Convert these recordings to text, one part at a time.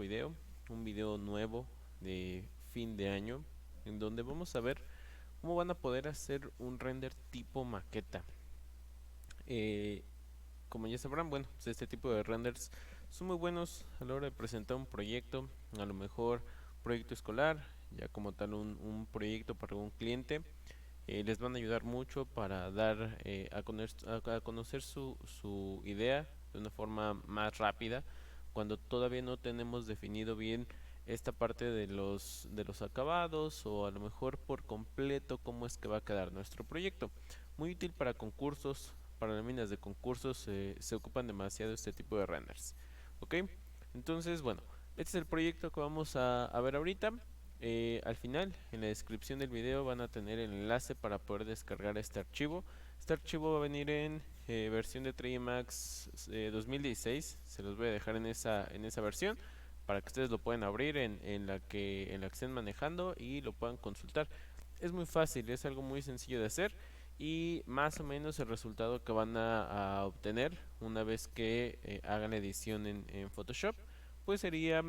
video, un video nuevo de fin de año, en donde vamos a ver cómo van a poder hacer un render tipo maqueta. Eh, Como ya sabrán, bueno, pues este tipo de renders son muy buenos a la hora de presentar un proyecto, a lo mejor proyecto escolar, ya como tal un proyecto para un cliente. Les van a ayudar mucho para dar a conocer su idea de una forma más rápida cuando todavía no tenemos definido bien esta parte de los acabados o a lo mejor por completo cómo es que va a quedar nuestro proyecto. Muy útil para concursos, para láminas de concursos se ocupan demasiado este tipo de renders. ¿Ok? Entonces, bueno, este es el proyecto que vamos a ver ahorita. Al final, en la descripción del video van a tener el enlace para poder descargar este archivo. Este archivo va a venir en versión de 3D Max 2016. Se los voy a dejar en esa versión para que ustedes lo puedan abrir en la que estén manejando y lo puedan consultar. Es muy fácil, es algo muy sencillo de hacer y más o menos el resultado que van a obtener una vez que hagan la edición en Photoshop, pues sería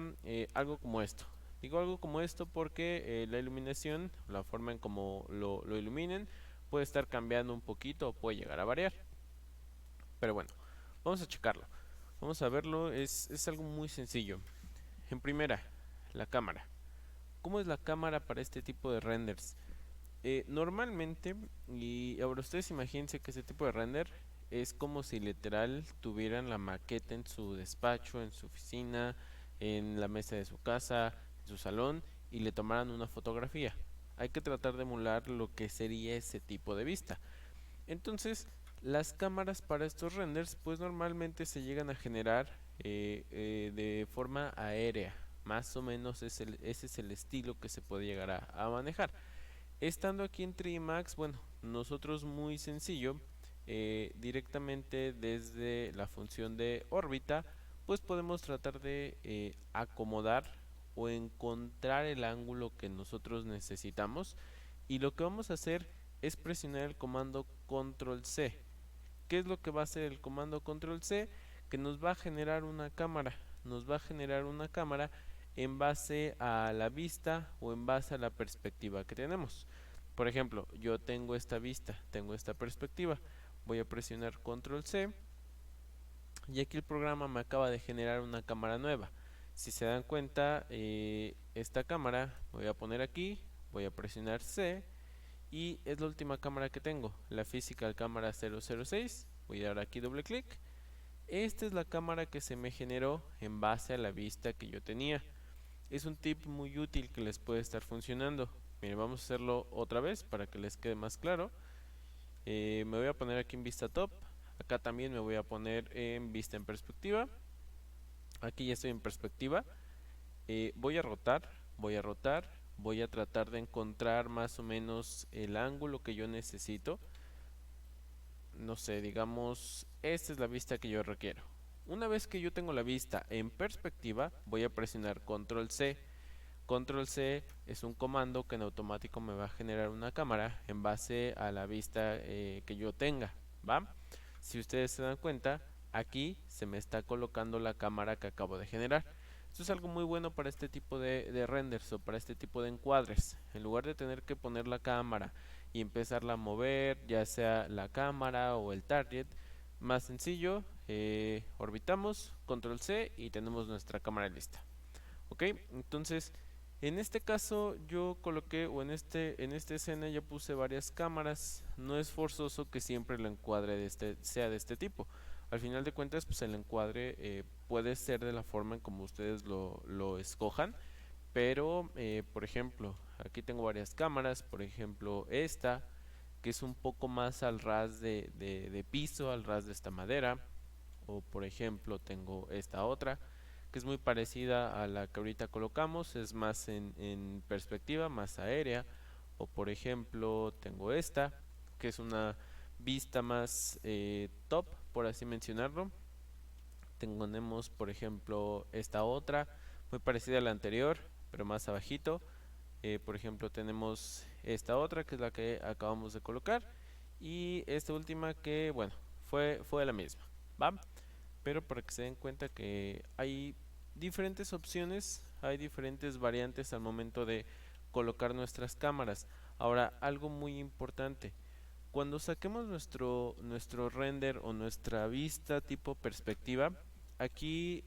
algo como esto. Digo algo como esto porque la iluminación, la forma en como lo iluminen, puede estar cambiando un poquito o puede llegar a variar. Pero bueno, vamos a checarlo. Vamos a verlo, es algo muy sencillo. En primera, la cámara. ¿Cómo es la cámara para este tipo de renders? Normalmente, y ahora ustedes imagínense que este tipo de render es como si literal tuvieran la maqueta en su despacho, en su oficina, en la mesa de su casa, en su salón y le tomaran una fotografía. Hay que tratar de emular lo que sería ese tipo de vista. Entonces, las cámaras para estos renders pues normalmente se llegan a generar de forma aérea. Más o menos ese es el estilo que se puede llegar a manejar. Estando aquí en Trimax, bueno, nosotros muy sencillo, directamente desde la función de órbita, pues podemos tratar de acomodar o encontrar el ángulo que nosotros necesitamos. Y lo que vamos a hacer es presionar el comando Control C. ¿Qué es lo que va a hacer el comando Control C? Que nos va a generar una cámara. Nos va a generar una cámara en base a la vista o en base a la perspectiva que tenemos. Por ejemplo, yo tengo esta vista, tengo esta perspectiva. Voy a presionar Control C y aquí el programa me acaba de generar una cámara nueva. Si se dan cuenta, esta cámara voy a poner aquí, voy a presionar C y es la última cámara que tengo, la Physical Cámara 006. Voy a dar aquí doble clic. Esta es la cámara que se me generó en base a la vista que yo tenía. Es un tip muy útil que les puede estar funcionando. Miren, vamos a hacerlo otra vez para que les quede más claro. Me voy a poner aquí en vista top. Acá también me voy a poner en vista en perspectiva. Aquí ya estoy en perspectiva. Voy a rotar, voy a rotar. Voy a tratar de encontrar más o menos el ángulo que yo necesito. No sé, digamos, esta es la vista que yo requiero. Una vez que yo tengo la vista en perspectiva, voy a presionar Control C. Control C es un comando que en automático me va a generar una cámara en base a la vista que yo tenga, ¿va? Si ustedes se dan cuenta, aquí se me está colocando la cámara que acabo de generar. Esto es algo muy bueno para este tipo de renders o para este tipo de encuadres. En lugar de tener que poner la cámara y empezarla a mover, ya sea la cámara o el target, más sencillo, orbitamos, control C y tenemos nuestra cámara lista. Ok, entonces en este caso yo coloqué o en esta escena ya puse varias cámaras. No es forzoso que siempre el encuadre sea de este tipo. Al final de cuentas pues el encuadre puede ser de la forma en como ustedes lo escojan. Pero por ejemplo aquí tengo varias cámaras. Por ejemplo esta que es un poco más al ras de piso, al ras de esta madera. O por ejemplo tengo esta otra que es muy parecida a la que ahorita colocamos, es más en perspectiva, más aérea. O por ejemplo tengo esta que es una vista más top, por así mencionarlo. Tenemos por ejemplo esta otra muy parecida a la anterior pero más abajito. Por ejemplo tenemos esta otra que es la que acabamos de colocar y esta última que bueno fue la misma, ¿va? Pero para que se den cuenta que hay diferentes opciones, hay diferentes variantes al momento de colocar nuestras cámaras. Ahora, algo muy importante, cuando saquemos nuestro render o nuestra vista tipo perspectiva, aquí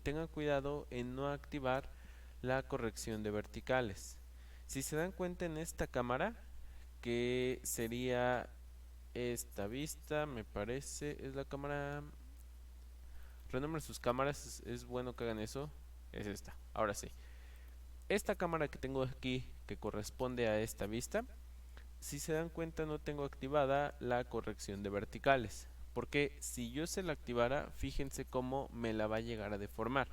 tengan cuidado en no activar la corrección de verticales. Si se dan cuenta en esta cámara, que sería esta vista, me parece, es la cámara. Renombren sus cámaras, es bueno que hagan eso. Es esta. Ahora sí. Esta cámara que tengo aquí, que corresponde a esta vista, si se dan cuenta no tengo activada la corrección de verticales. Porque si yo se la activara, fíjense cómo me la va a llegar a deformar.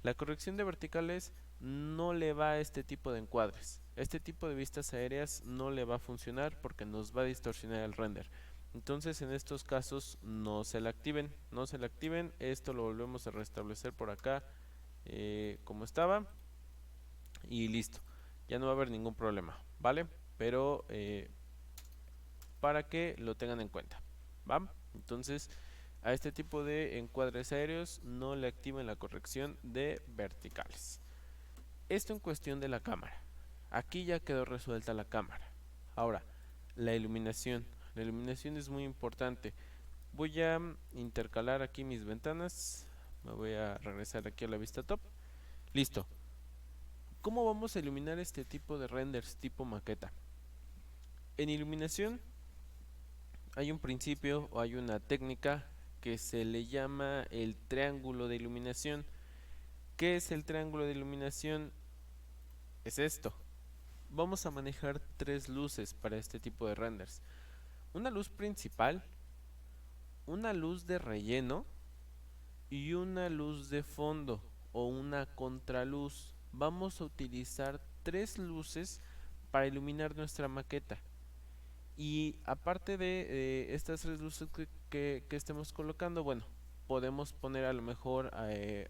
La corrección de verticales no le va a este tipo de encuadres. Este tipo de vistas aéreas no le va a funcionar porque nos va a distorsionar el render. Entonces en estos casos no se la activen, no se la activen. Esto lo volvemos a restablecer por acá como estaba y listo. Ya no va a haber ningún problema, ¿vale? Pero para que lo tengan en cuenta, ¿va? Entonces a este tipo de encuadres aéreos no le activen la corrección de verticales. Esto en cuestión de la cámara. Aquí ya quedó resuelta la cámara. Ahora, la iluminación. La iluminación es muy importante. Voy a intercalar aquí mis ventanas. Me voy a regresar aquí a la vista top. Listo. ¿Cómo vamos a iluminar este tipo de renders tipo maqueta? En iluminación hay un principio o hay una técnica que se le llama el triángulo de iluminación. ¿Qué es el triángulo de iluminación? Es esto. Vamos a manejar tres luces para este tipo de renders. Una luz principal, una luz de relleno y una luz de fondo o una contraluz. Vamos a utilizar tres luces para iluminar nuestra maqueta. Y aparte de estas tres luces que estemos colocando, bueno, podemos poner a lo mejor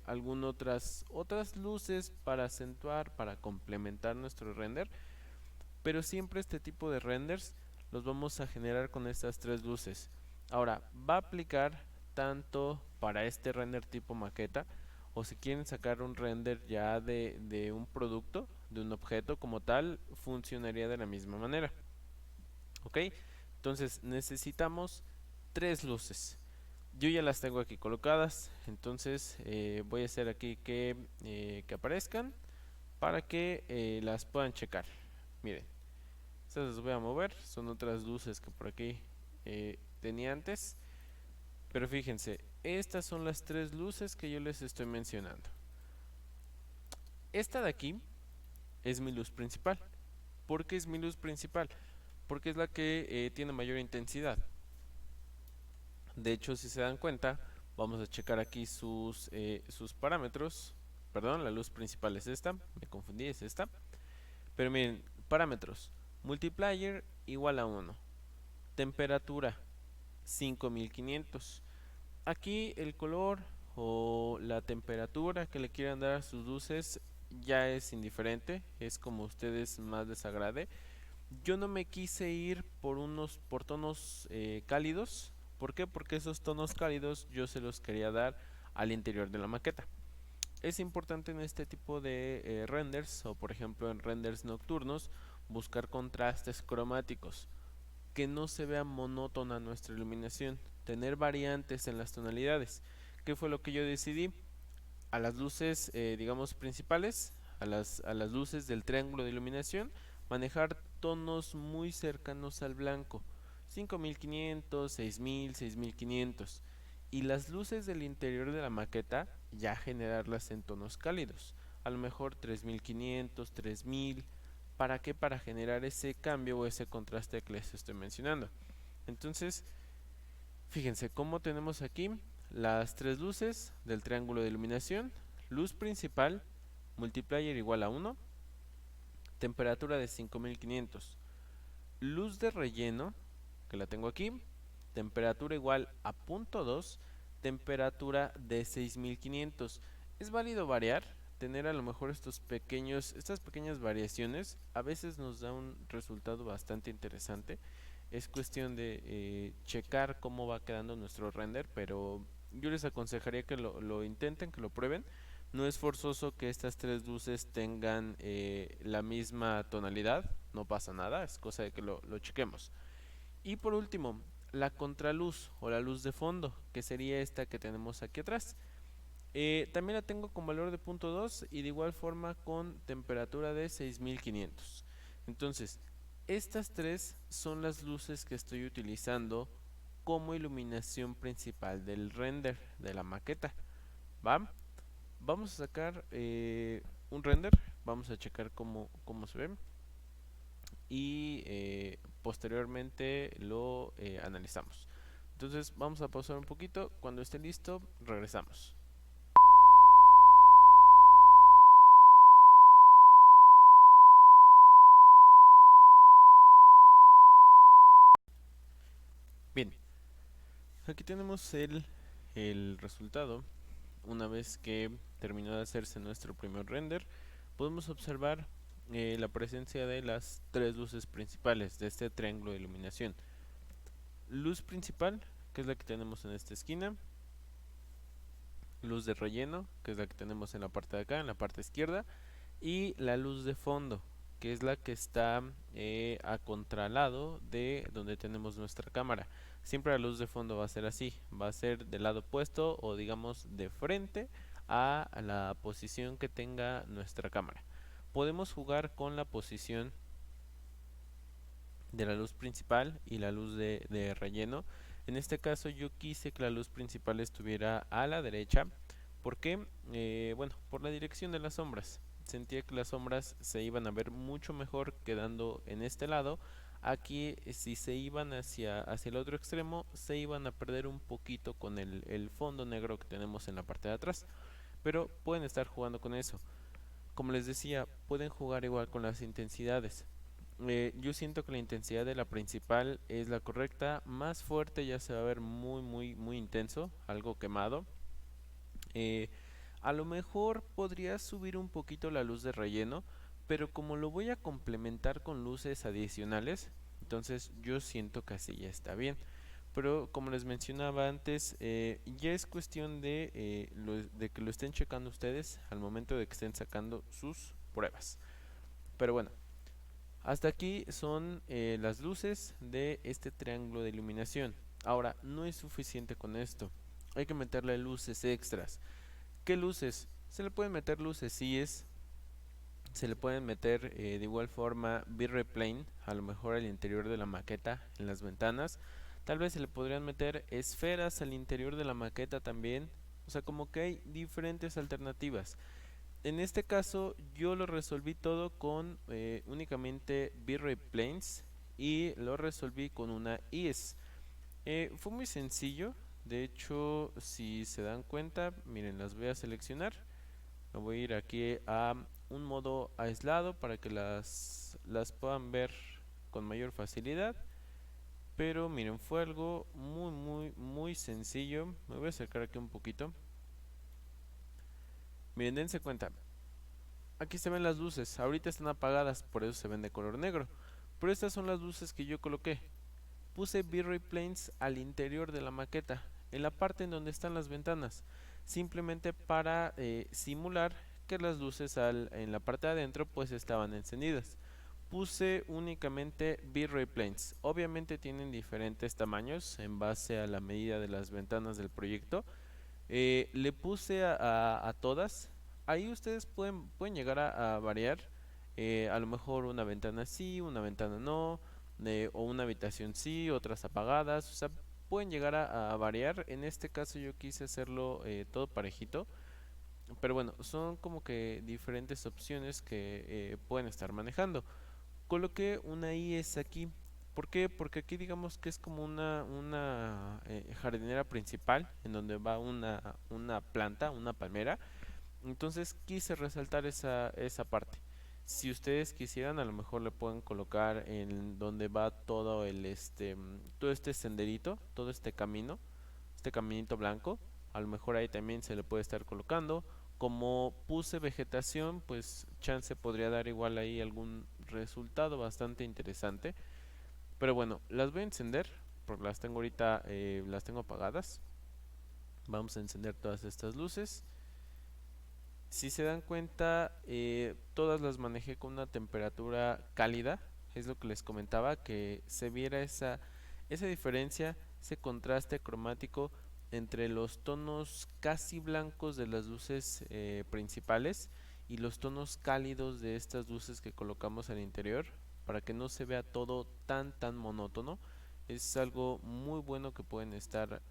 algunas otras luces para acentuar, para complementar nuestro render. Pero siempre este tipo de renders los vamos a generar con estas tres luces. Ahora, va a aplicar tanto para este render tipo maqueta, o si quieren sacar un render ya de un producto, de un objeto como tal, funcionaría de la misma manera. ¿Ok? Entonces necesitamos tres luces. Yo ya las tengo aquí colocadas, entonces voy a hacer aquí que aparezcan para que las puedan checar. Miren, estas las voy a mover, son otras luces que por aquí tenía antes. Pero fíjense, estas son las tres luces que yo les estoy mencionando. Esta de aquí es mi luz principal. ¿Por qué es mi luz principal? Porque es la que tiene mayor intensidad. De hecho, si se dan cuenta, vamos a checar aquí sus parámetros. Perdón, la luz principal es esta, me confundí, es esta. Pero miren, parámetros. Multiplier igual a 1. Temperatura 5500. Aquí el color o la temperatura que le quieran dar a sus luces ya es indiferente, es como a ustedes más les agrade. Yo no me quise ir por tonos cálidos. ¿Por qué? Porque esos tonos cálidos yo se los quería dar al interior de la maqueta. Es importante en este tipo de renders o por ejemplo en renders nocturnos buscar contrastes cromáticos, que no se vea monótona nuestra iluminación, tener variantes en las tonalidades. ¿Qué fue lo que yo decidí? A las luces, digamos, principales, a las luces del triángulo de iluminación, manejar tonos muy cercanos al blanco, 5500, 6000, 6500. Y las luces del interior de la maqueta, ya generarlas en tonos cálidos, a lo mejor 3500, 3000. ¿Para qué? Para generar ese cambio o ese contraste que les estoy mencionando. Entonces, fíjense cómo tenemos aquí las tres luces del triángulo de iluminación. Luz principal, multiplier igual a 1, temperatura de 5500. Luz de relleno, que la tengo aquí, temperatura igual a 0.2, temperatura de 6500. Es válido variar, tener a lo mejor estas pequeñas variaciones, a veces nos da un resultado bastante interesante. Es cuestión de checar cómo va quedando nuestro render, pero yo les aconsejaría que lo intenten, que lo prueben, No es forzoso que estas tres luces tengan la misma tonalidad, no pasa nada, es cosa de que lo chequemos. Y por último, la contraluz o la luz de fondo, que sería esta que tenemos aquí atrás. También la tengo con valor de punto 2 y de igual forma con temperatura de 6500. Entonces, estas tres son las luces que estoy utilizando como iluminación principal del render de la maqueta. ¿Va? Vamos a sacar un render, vamos a checar cómo se ve y posteriormente lo analizamos. Entonces vamos a pausar un poquito, cuando esté listo regresamos. Bien, aquí tenemos el resultado. Una vez que terminó de hacerse nuestro primer render, podemos observar la presencia de las tres luces principales de este triángulo de iluminación. Luz principal, que es la que tenemos en esta esquina. Luz de relleno, que es la que tenemos en la parte de acá, en la parte izquierda. Y la luz de fondo, que es la que está a contralado de donde tenemos nuestra cámara. Siempre la luz de fondo va a ser así, va a ser del lado opuesto o digamos de frente a la posición que tenga nuestra cámara. Podemos jugar con la posición de la luz principal y la luz de relleno. En este caso yo quise que la luz principal estuviera a la derecha. ¿Por qué? Bueno, por la dirección de las sombras. Sentía que las sombras se iban a ver mucho mejor quedando en este lado. Aquí si se iban hacia el otro extremo se iban a perder un poquito con el fondo negro que tenemos en la parte de atrás. Pero pueden estar jugando con eso. Como les decía, pueden jugar igual con las intensidades. Yo siento que la intensidad de la principal es la correcta. Más fuerte ya se va a ver muy intenso, algo quemado. Eh, a lo mejor podría subir un poquito la luz de relleno, pero como lo voy a complementar con luces adicionales, entonces yo siento que así ya está bien. Pero como les mencionaba antes, ya es cuestión de que lo estén checando ustedes al momento de que estén sacando sus pruebas. Pero bueno, hasta aquí son las luces de este triángulo de iluminación. Ahora, no es suficiente con esto. Hay que meterle luces extras. ¿Qué luces? Se le pueden meter lucecillas, se le pueden meter de igual forma V-Ray Plane, a lo mejor al interior de la maqueta, en las ventanas. Tal vez se le podrían meter esferas al interior de la maqueta también. O sea, como que hay diferentes alternativas. En este caso yo lo resolví todo con únicamente V-Ray Planes y lo resolví con una IS. Fue muy sencillo, de hecho si se dan cuenta, miren, las voy a seleccionar. Me voy a ir aquí a un modo aislado para que las puedan ver con mayor facilidad. Pero miren, fue algo muy sencillo. Me voy a acercar aquí un poquito. Miren, dense cuenta. Aquí se ven las luces, ahorita están apagadas, por eso se ven de color negro. Pero estas son las luces que yo coloqué. Puse V-Ray Planes al interior de la maqueta, en la parte en donde están las ventanas, simplemente para simular que las luces en la parte de adentro pues estaban encendidas. Puse únicamente V-Ray Planes. Obviamente tienen diferentes tamaños en base a la medida de las ventanas del proyecto. Le puse a todas. Ahí ustedes pueden llegar a variar. A lo mejor una ventana sí, una ventana no. O una habitación sí, otras apagadas. O sea, pueden llegar a variar. En este caso yo quise hacerlo todo parejito. Pero bueno, son como que diferentes opciones que pueden estar manejando. Coloqué una IS aquí. ¿Por qué? Porque aquí digamos que es como una jardinera principal en donde va una planta, una palmera. Entonces quise resaltar esa parte. Si ustedes quisieran, a lo mejor le pueden colocar en donde va todo todo este senderito, todo este caminito blanco. A lo mejor ahí también se le puede estar colocando. Como puse vegetación, pues chance podría dar igual ahí algún resultado bastante interesante. Pero bueno, las voy a encender porque las tengo ahorita, las tengo apagadas. Vamos a encender todas estas luces. Si se dan cuenta, todas las manejé con una temperatura cálida. Es lo que les comentaba, que se viera esa diferencia, ese contraste cromático entre los tonos casi blancos de las luces principales y los tonos cálidos de estas luces que colocamos al interior, para que no se vea todo tan monótono. Es algo muy bueno que pueden estar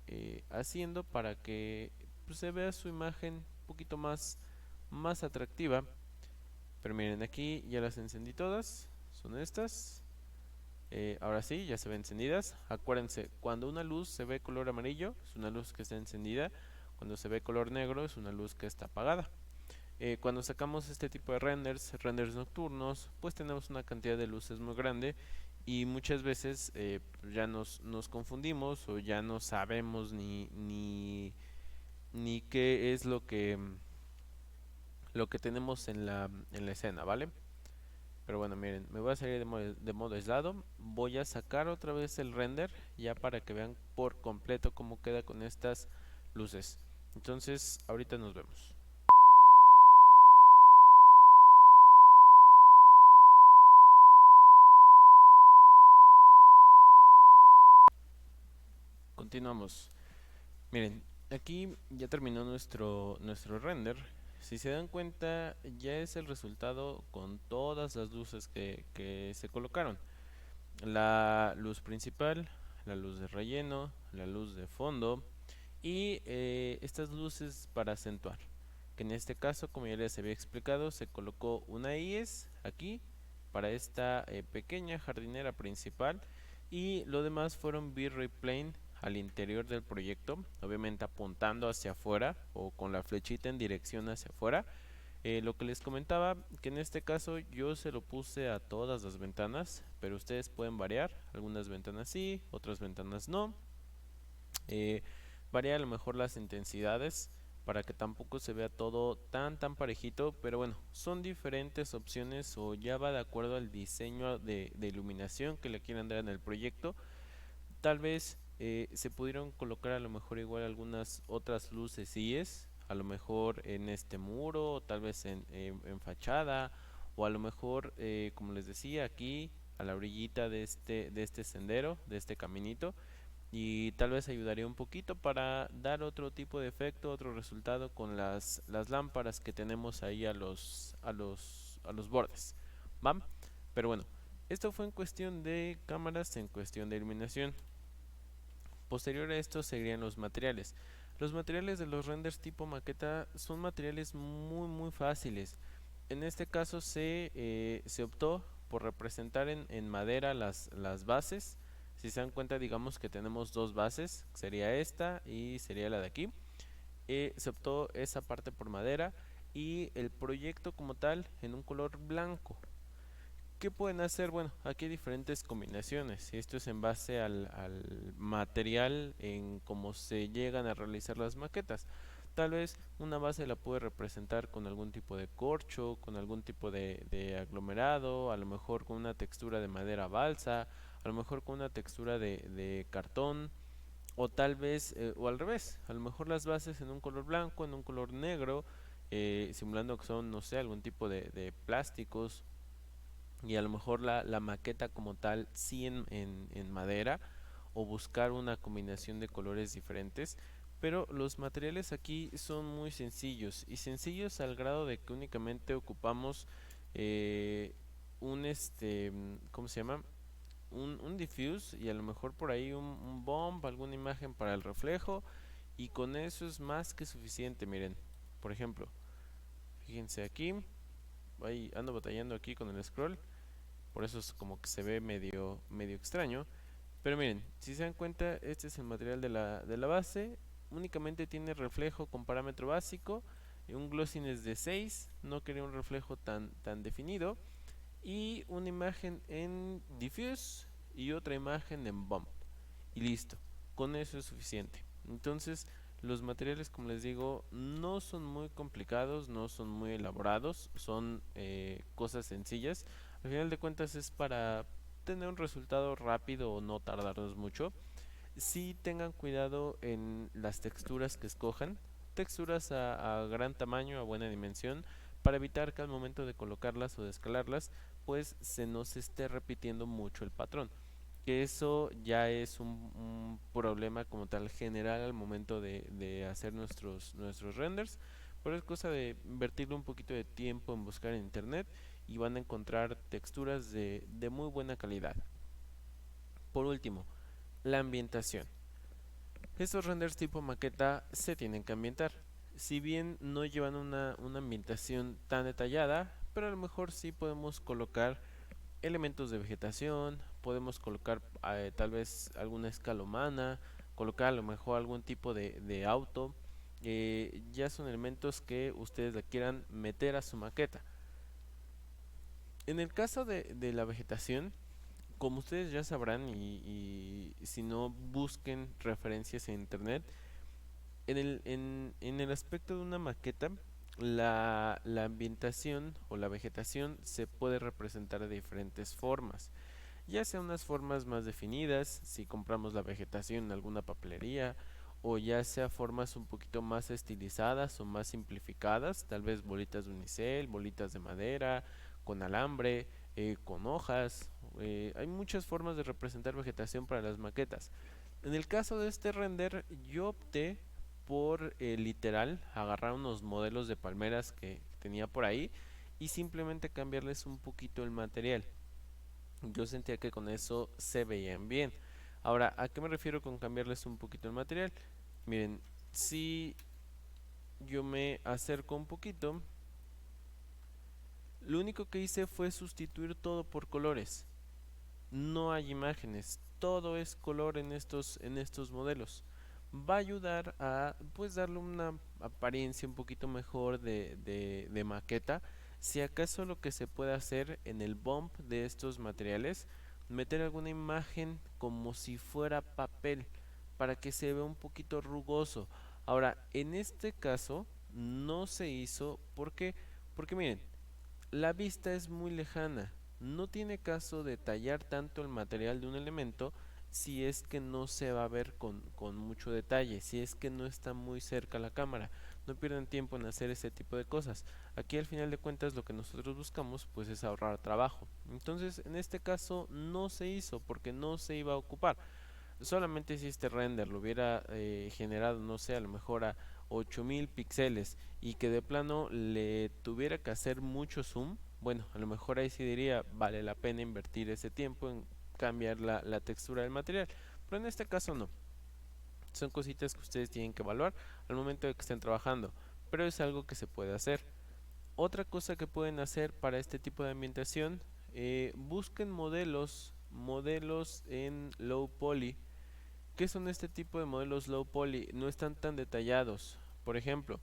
haciendo para que pues, se vea su imagen un poquito más atractiva. Pero miren, aquí ya las encendí todas. Son estas. Ahora sí, ya se ven encendidas. Acuérdense, cuando una luz se ve color amarillo, es una luz que está encendida. Cuando se ve color negro, es una luz que está apagada. Cuando sacamos este tipo de renders nocturnos, pues tenemos una cantidad de luces muy grande y muchas veces ya nos confundimos o ya no sabemos ni qué es lo que tenemos en la escena, ¿vale? Pero bueno, miren, me voy a salir de modo aislado. Voy a sacar otra vez el render ya para que vean por completo cómo queda con estas luces. Entonces, ahorita nos vemos. Continuamos. Miren, aquí ya terminó nuestro render. Si se dan cuenta, ya es el resultado con todas las luces que se colocaron. La luz principal, la luz de relleno, la luz de fondo y estas luces para acentuar. Que en este caso, como ya les había explicado, se colocó una IES aquí para esta pequeña jardinera principal y lo demás fueron V-Ray Plane al interior del proyecto, obviamente apuntando hacia afuera o con la flechita en dirección hacia afuera. Lo que les comentaba, que en este caso yo se lo puse a todas las ventanas, pero ustedes pueden variar, algunas ventanas sí, otras ventanas no. Eh, Varía a lo mejor las intensidades para que tampoco se vea todo tan parejito, pero bueno, son diferentes opciones o ya va de acuerdo al diseño de iluminación que le quieran dar en el proyecto. Tal vez se pudieron colocar a lo mejor igual algunas otras luces IES, a lo mejor en este muro, o tal vez en fachada, o a lo mejor, como les decía, aquí a la orillita de este sendero, de este caminito, y tal vez ayudaría un poquito para dar otro tipo de efecto, otro resultado con las lámparas que tenemos ahí a los bordes. ¿Va? Pero bueno, esto fue en cuestión de cámaras, en cuestión de iluminación. Posterior a esto serían los materiales. Los materiales de los renders tipo maqueta son materiales muy fáciles. En este caso se optó por representar en madera las bases. Si se dan cuenta, digamos que tenemos dos bases, sería esta y sería la de aquí. Se optó esa parte por madera y el proyecto como tal en un color blanco. ¿Qué pueden hacer? Bueno, aquí hay diferentes combinaciones. Esto es en base al material en cómo se llegan a realizar las maquetas. Tal vez una base la puede representar con algún tipo de corcho, con algún tipo de aglomerado, a lo mejor con una textura de madera balsa, a lo mejor con una textura de cartón, o tal vez, o al revés, a lo mejor las bases en un color blanco, en un color negro, simulando que son, no sé, algún tipo de plásticos y a lo mejor la maqueta como tal sí en madera o buscar una combinación de colores diferentes, pero los materiales aquí son muy sencillos y sencillos al grado de que únicamente ocupamos eh, ¿cómo se llama? Un diffuse y a lo mejor por ahí un bump, alguna imagen para el reflejo y con eso es más que suficiente. Miren, por ejemplo, fíjense aquí, ahí ando batallando aquí con el scroll, por eso es como que se ve medio extraño. Pero miren, si se dan cuenta, este es el material de la base. Únicamente tiene reflejo con parámetro básico. Y un glossiness de 6. No quería un reflejo tan definido. Y una imagen en diffuse y otra imagen en bump. Y listo. Con eso es suficiente. Entonces, los materiales, como les digo, no son muy complicados, no son muy elaborados, son cosas sencillas. Al final de cuentas es para tener un resultado rápido o no tardarnos mucho. Sí tengan cuidado en las texturas que escojan, texturas a gran tamaño, a buena dimensión, para evitar que al momento de colocarlas o de escalarlas, pues se nos esté repitiendo mucho el patrón. Que eso ya es un problema como tal general al momento de hacer nuestros renders, pero es cosa de invertirle un poquito de tiempo en buscar en internet y van a encontrar texturas de muy buena calidad. Por último, la ambientación. Estos renders tipo maqueta se tienen que ambientar. Si bien no llevan una ambientación tan detallada, pero a lo mejor sí podemos colocar elementos de vegetación, podemos colocar tal vez alguna escala humana, colocar a lo mejor algún tipo de auto. Ya son elementos que ustedes le quieran meter a su maqueta. En el caso de la vegetación, como ustedes ya sabrán y si no busquen referencias en internet, en el aspecto de una maqueta, la ambientación o la vegetación se puede representar de diferentes formas, ya sea unas formas más definidas, si compramos la vegetación en alguna papelería, o ya sea formas un poquito más estilizadas o más simplificadas, tal vez bolitas de unicel, bolitas de madera, con alambre, con hojas. Hay muchas formas de representar vegetación para las maquetas. En el caso de este render, yo opté por literal agarrar unos modelos de palmeras que tenía por ahí y simplemente cambiarles un poquito el material. Yo sentía que con eso se veían bien. Ahora, ¿a qué me refiero con cambiarles un poquito el material? Miren, si yo me acerco un poquito, lo único que hice fue sustituir todo por colores. No hay imágenes, todo es color en estos modelos. Va a ayudar a pues darle una apariencia un poquito mejor de maqueta. Si acaso lo que se puede hacer en el bump de estos materiales, meter alguna imagen como si fuera papel para que se vea un poquito rugoso. Ahora, en este caso no se hizo, ¿por qué? Porque miren, la vista es muy lejana. No tiene caso detallar tanto el material de un elemento si es que no se va a ver con mucho detalle, si es que no está muy cerca la cámara. No pierdan tiempo en hacer ese tipo de cosas. Aquí al final de cuentas lo que nosotros buscamos pues es ahorrar trabajo. Entonces en este caso no se hizo porque no se iba a ocupar. Solamente si este render lo hubiera generado, no sé, a lo mejor a 8000 píxeles y que de plano le tuviera que hacer mucho zoom, bueno, a lo mejor ahí sí diría, vale la pena invertir ese tiempo en cambiar la textura del material. Pero en este caso no. Son cositas que ustedes tienen que evaluar al momento de que estén trabajando. Pero es algo que se puede hacer. Otra cosa que pueden hacer para este tipo de ambientación, busquen modelos en low poly. ¿Qué son este tipo de modelos low poly? No están tan detallados. Por ejemplo,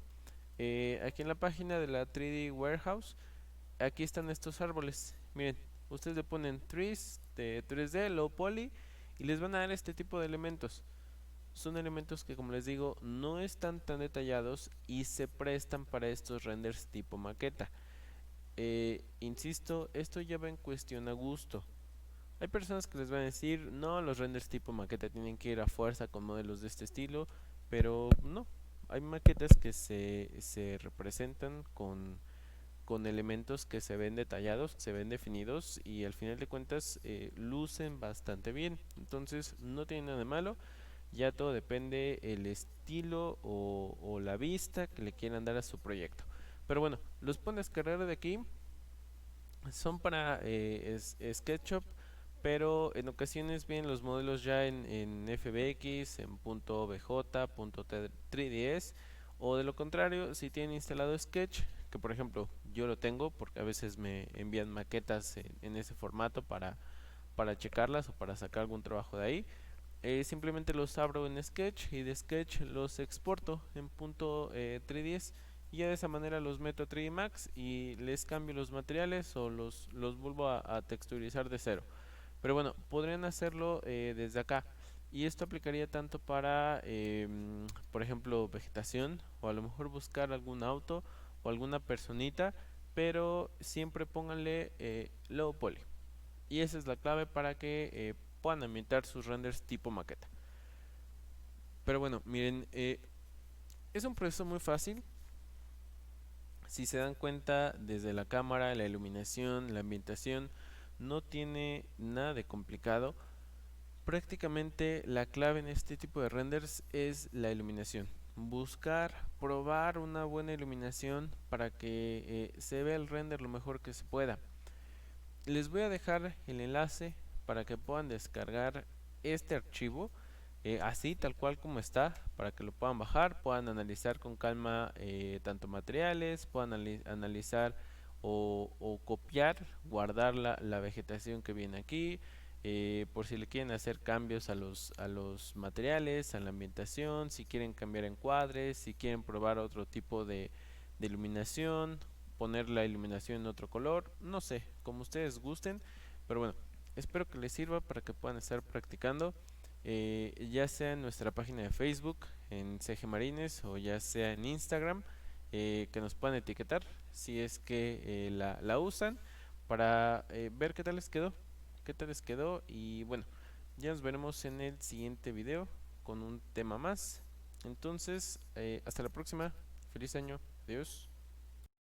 aquí en la página de la 3D Warehouse, aquí están estos árboles. Miren, ustedes le ponen trees de 3D low poly y les van a dar este tipo de elementos. Son elementos que, como les digo, no están tan detallados y se prestan para estos renders tipo maqueta. Insisto, esto ya va en cuestión a gusto. Hay personas que les van a decir, no, los renders tipo maqueta tienen que ir a fuerza con modelos de este estilo, pero no. Hay maquetas que se representan con elementos que se ven detallados, que se ven definidos y al final de cuentas lucen bastante bien. Entonces no tiene nada de malo, ya todo depende el estilo o la vista que le quieran dar a su proyecto. Pero bueno, los pones carrera de aquí son para SketchUp, pero en ocasiones vienen los modelos ya en FBX, en .bj, .3ds, o de lo contrario, si tienen instalado Sketch, que por ejemplo yo lo tengo porque a veces me envían maquetas en ese formato para checarlas o para sacar algún trabajo de ahí. Simplemente los abro en Sketch y de Sketch los exporto en .3ds y ya de esa manera los meto a 3D Max y les cambio los materiales o los vuelvo a texturizar de cero. Pero bueno, podrían hacerlo desde acá. Y esto aplicaría tanto para, por ejemplo, vegetación o a lo mejor buscar algún auto o alguna personita, pero siempre pónganle low poly. Y esa es la clave para que puedan ambientar sus renders tipo maqueta. Pero bueno, miren, Es un proceso muy fácil. Si se dan cuenta, desde la cámara, la iluminación, la ambientación, no tiene nada de complicado. Prácticamente la clave en este tipo de renders es la iluminación. Buscar, probar una buena iluminación para que se vea el render lo mejor que se pueda. Les voy a dejar el enlace para que puedan descargar este archivo así tal cual como está, para que lo puedan bajar, puedan analizar con calma tanto materiales, puedan analizar o copiar, guardar la vegetación que viene aquí, por si le quieren hacer cambios a los materiales, a la ambientación, si quieren cambiar encuadres, si quieren probar otro tipo de iluminación, poner la iluminación en otro color, no sé, como ustedes gusten, pero bueno, espero que les sirva para que puedan estar practicando, ya sea en nuestra página de Facebook, en CG Marines, o ya sea en Instagram, que nos puedan etiquetar si es que la usan para ver qué tal les quedó y bueno, ya nos veremos en el siguiente video con un tema más. Entonces, hasta la próxima, feliz año, adiós.